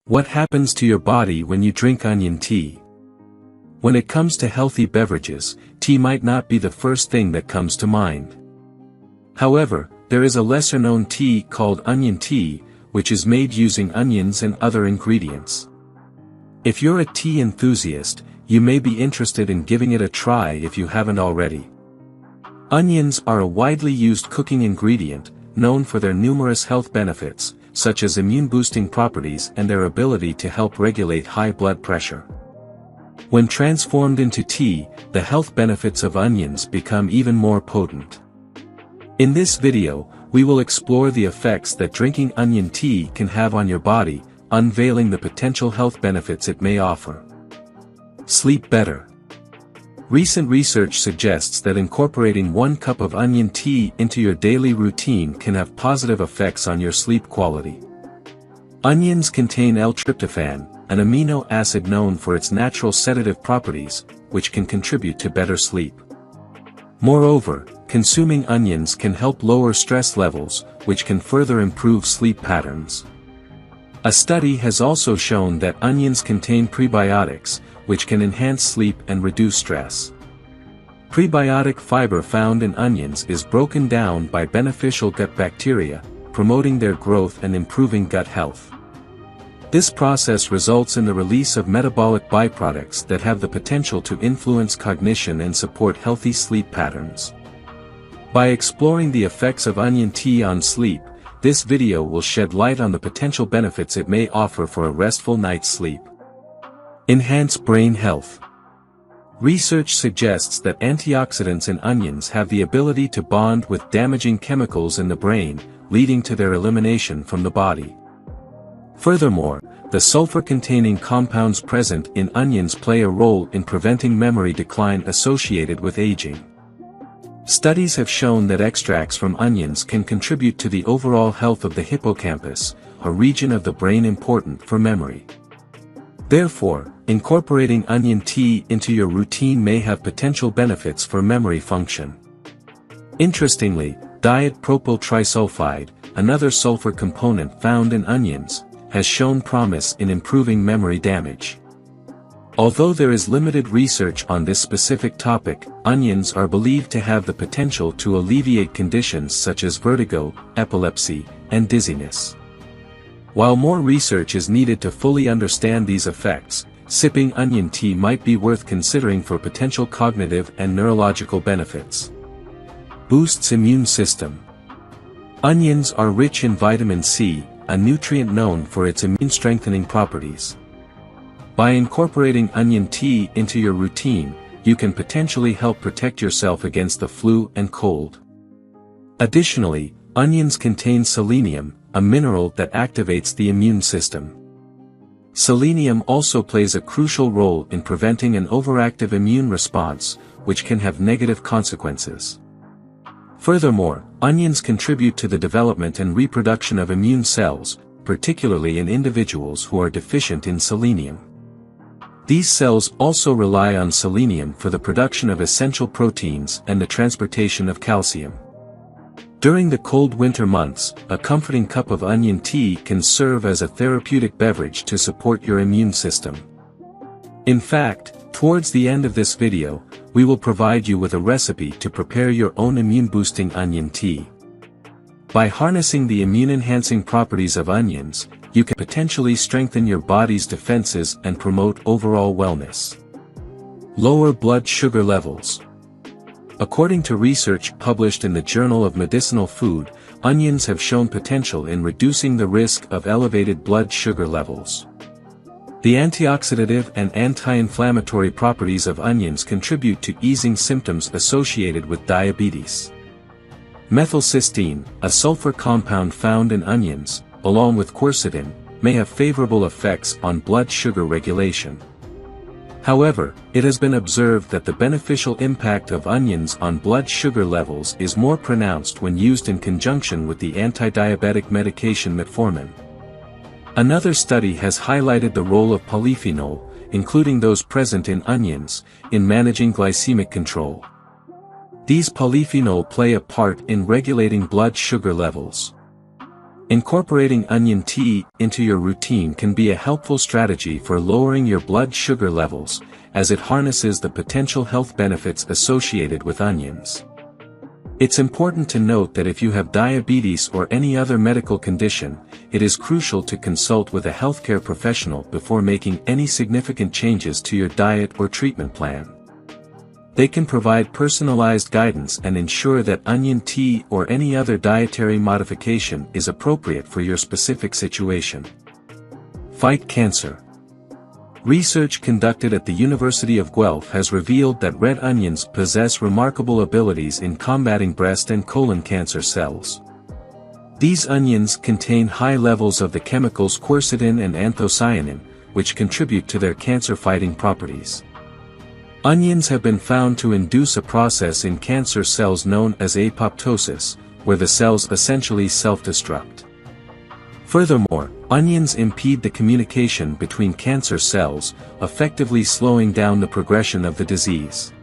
What happens to your body when you drink onion tea? When it comes to healthy beverages, tea might not be the first thing that comes to mind. However, there is a lesser-known tea called onion tea, which is made using onions and other ingredients. If you're a tea enthusiast, you may be interested in giving it a try if you haven't already. Onions are a widely used cooking ingredient, known for their numerous health benefits, such as immune-boosting properties and their ability to help regulate high blood pressure. When transformed into tea, the health benefits of onions become even more potent. In this video, we will explore the effects that drinking onion tea can have on your body, unveiling the potential health benefits it may offer. Sleep better. Recent research suggests that incorporating 1 cup of onion tea into your daily routine can have positive effects on your sleep quality. Onions contain L-tryptophan, an amino acid known for its natural sedative properties, which can contribute to better sleep. Moreover, consuming onions can help lower stress levels, which can further improve sleep patterns. A study has also shown that onions contain prebiotics, which can enhance sleep and reduce stress. Prebiotic fiber found in onions is broken down by beneficial gut bacteria, promoting their growth and improving gut health. This process results in the release of metabolic byproducts that have the potential to influence cognition and support healthy sleep patterns. By exploring the effects of onion tea on sleep, this video will shed light on the potential benefits it may offer for a restful night's sleep. Enhance brain health. Research suggests that antioxidants in onions have the ability to bond with damaging chemicals in the brain, leading to their elimination from the body. Furthermore, the sulfur-containing compounds present in onions play a role in preventing memory decline associated with aging. Studies have shown that extracts from onions can contribute to the overall health of the hippocampus, a region of the brain important for memory. Therefore, incorporating onion tea into your routine may have potential benefits for memory function. Interestingly, diet propyl trisulfide, another sulfur component found in onions, has shown promise in improving memory damage. Although there is limited research on this specific topic, onions are believed to have the potential to alleviate conditions such as vertigo, epilepsy, and dizziness. While more research is needed to fully understand these effects, sipping onion tea might be worth considering for potential cognitive and neurological benefits. Boosts immune system. Onions are rich in vitamin C, a nutrient known for its immune-strengthening properties. By incorporating onion tea into your routine, you can potentially help protect yourself against the flu and cold. Additionally, onions contain selenium, a mineral that activates the immune system. Selenium also plays a crucial role in preventing an overactive immune response, which can have negative consequences. Furthermore, onions contribute to the development and reproduction of immune cells, particularly in individuals who are deficient in selenium. These cells also rely on selenium for the production of essential proteins and the transportation of calcium. During the cold winter months, a comforting cup of onion tea can serve as a therapeutic beverage to support your immune system. In fact, towards the end of this video, we will provide you with a recipe to prepare your own immune-boosting onion tea. By harnessing the immune-enhancing properties of onions, you can potentially strengthen your body's defenses and promote overall wellness. Lower blood sugar levels. According to research published in the Journal of Medicinal Food, onions have shown potential in reducing the risk of elevated blood sugar levels. The antioxidative and anti-inflammatory properties of onions contribute to easing symptoms associated with diabetes. Methylcysteine, a sulfur compound found in onions, along with quercetin, may have favorable effects on blood sugar regulation. However, it has been observed that the beneficial impact of onions on blood sugar levels is more pronounced when used in conjunction with the anti-diabetic medication metformin. Another study has highlighted the role of polyphenol, including those present in onions, in managing glycemic control. These polyphenol play a part in regulating blood sugar levels. Incorporating onion tea into your routine can be a helpful strategy for lowering your blood sugar levels, as it harnesses the potential health benefits associated with onions. It's important to note that if you have diabetes or any other medical condition, it is crucial to consult with a healthcare professional before making any significant changes to your diet or treatment plan. They can provide personalized guidance and ensure that onion tea or any other dietary modification is appropriate for your specific situation. Fight cancer. Research conducted at the University of Guelph has revealed that red onions possess remarkable abilities in combating breast and colon cancer cells. These onions contain high levels of the chemicals quercetin and anthocyanin, which contribute to their cancer-fighting properties. Onions have been found to induce a process in cancer cells known as apoptosis, where the cells essentially self-destruct. Furthermore, onions impede the communication between cancer cells, effectively slowing down the progression of the disease.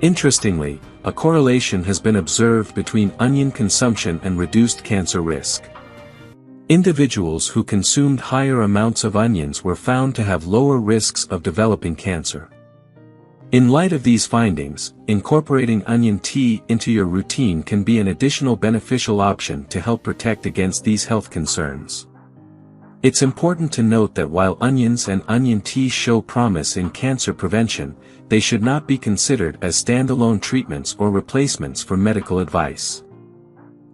Interestingly, a correlation has been observed between onion consumption and reduced cancer risk. Individuals who consumed higher amounts of onions were found to have lower risks of developing cancer. In light of these findings, incorporating onion tea into your routine can be an additional beneficial option to help protect against these health concerns. It's important to note that while onions and onion tea show promise in cancer prevention, they should not be considered as standalone treatments or replacements for medical advice.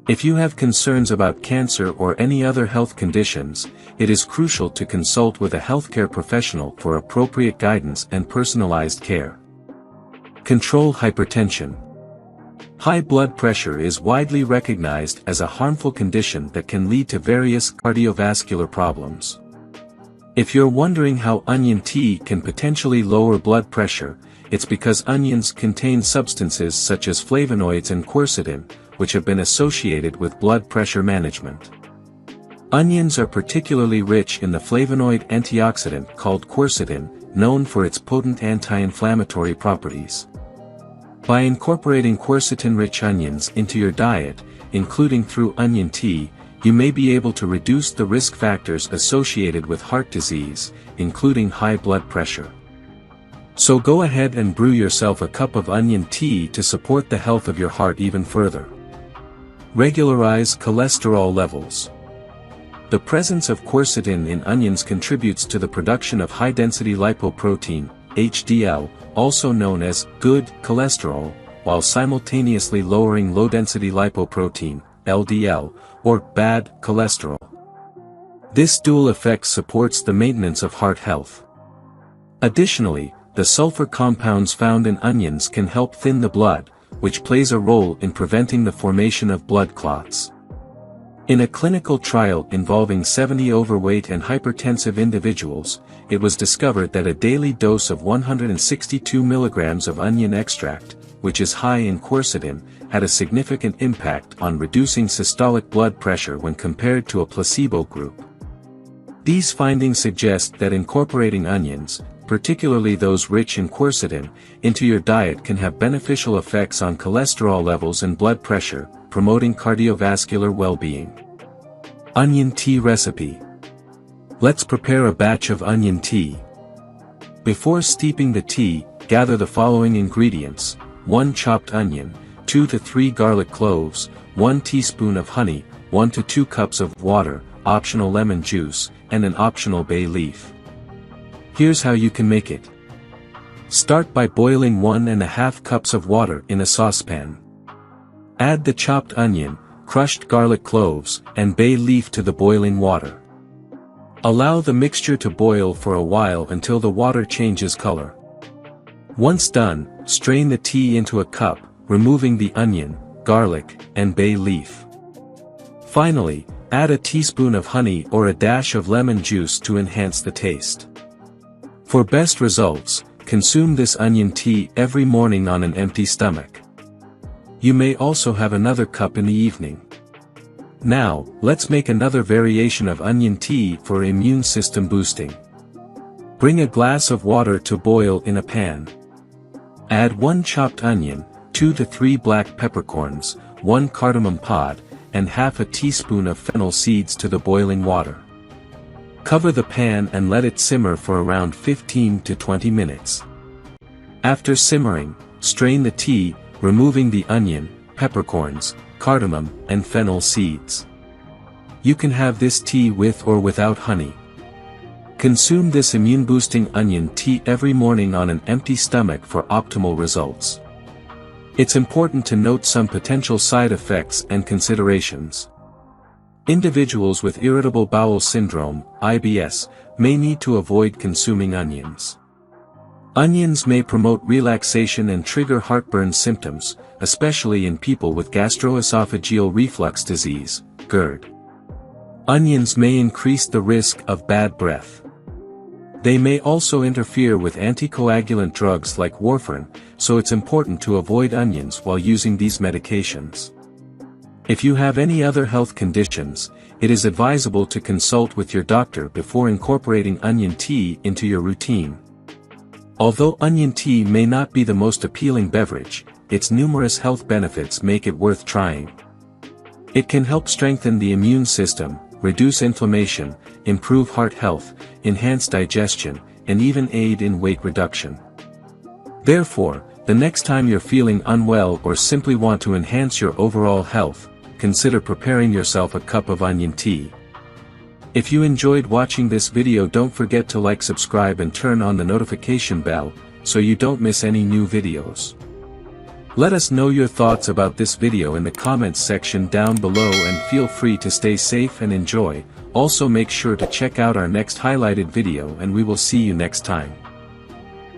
If you have concerns about cancer or any other health conditions, it is crucial to consult with a healthcare professional for appropriate guidance and personalized care. Control hypertension. High blood pressure is widely recognized as a harmful condition that can lead to various cardiovascular problems. If you're wondering how onion tea can potentially lower blood pressure, it's because onions contain substances such as flavonoids and quercetin, which have been associated with blood pressure management. Onions are particularly rich in the flavonoid antioxidant called quercetin, known for its potent anti-inflammatory properties. By incorporating quercetin-rich onions into your diet, including through onion tea, you may be able to reduce the risk factors associated with heart disease, including high blood pressure. So go ahead and brew yourself a cup of onion tea to support the health of your heart even further. Regularize cholesterol levels. The presence of quercetin in onions contributes to the production of high-density lipoprotein, HDL, also known as good cholesterol, while simultaneously lowering low-density lipoprotein, LDL, or bad cholesterol. This dual effect supports the maintenance of heart health. Additionally, the sulfur compounds found in onions can help thin the blood, which plays a role in preventing the formation of blood clots. In a clinical trial involving 70 overweight and hypertensive individuals, it was discovered that a daily dose of 162 mg of onion extract, which is high in quercetin, had a significant impact on reducing systolic blood pressure when compared to a placebo group. These findings suggest that incorporating onions, particularly those rich in quercetin, into your diet can have beneficial effects on cholesterol levels and blood pressure, promoting cardiovascular well-being. Onion tea recipe. Let's prepare a batch of onion tea. Before steeping the tea, gather the following ingredients: 1 chopped onion, 2 to 3 garlic cloves, 1 teaspoon of honey, 1 to 2 cups of water, optional lemon juice, and an optional bay leaf. Here's how you can make it. Start by boiling 1½ cups of water in a saucepan. Add the chopped onion, crushed garlic cloves, and bay leaf to the boiling water. Allow the mixture to boil for a while until the water changes color. Once done, strain the tea into a cup, removing the onion, garlic, and bay leaf. Finally, add a teaspoon of honey or a dash of lemon juice to enhance the taste. For best results, consume this onion tea every morning on an empty stomach. You may also have another cup in the evening. Now, let's make another variation of onion tea for immune system boosting. Bring a glass of water to boil in a pan. Add 1 chopped onion, 2 to 3 black peppercorns, 1 cardamom pod, and half a teaspoon of fennel seeds to the boiling water. Cover the pan and let it simmer for around 15 to 20 minutes. After simmering, strain the tea, removing the onion, peppercorns, cardamom, and fennel seeds. You can have this tea with or without honey. Consume this immune-boosting onion tea every morning on an empty stomach for optimal results. It's important to note some potential side effects and considerations. Individuals with irritable bowel syndrome, IBS, may need to avoid consuming onions. Onions may promote relaxation and trigger heartburn symptoms, especially in people with gastroesophageal reflux disease, GERD. Onions may increase the risk of bad breath. They may also interfere with anticoagulant drugs like warfarin, so it's important to avoid onions while using these medications. If you have any other health conditions, it is advisable to consult with your doctor before incorporating onion tea into your routine. Although onion tea may not be the most appealing beverage, its numerous health benefits make it worth trying. It can help strengthen the immune system, reduce inflammation, improve heart health, enhance digestion, and even aid in weight reduction. Therefore, the next time you're feeling unwell or simply want to enhance your overall health, consider preparing yourself a cup of onion tea. If you enjoyed watching this video, don't forget to like, subscribe and turn on the notification bell, so you don't miss any new videos. Let us know your thoughts about this video in the comments section down below and feel free to stay safe and enjoy. Also make sure to check out our next highlighted video and we will see you next time.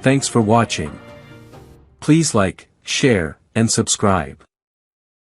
Thanks for watching. Please like, share, and subscribe.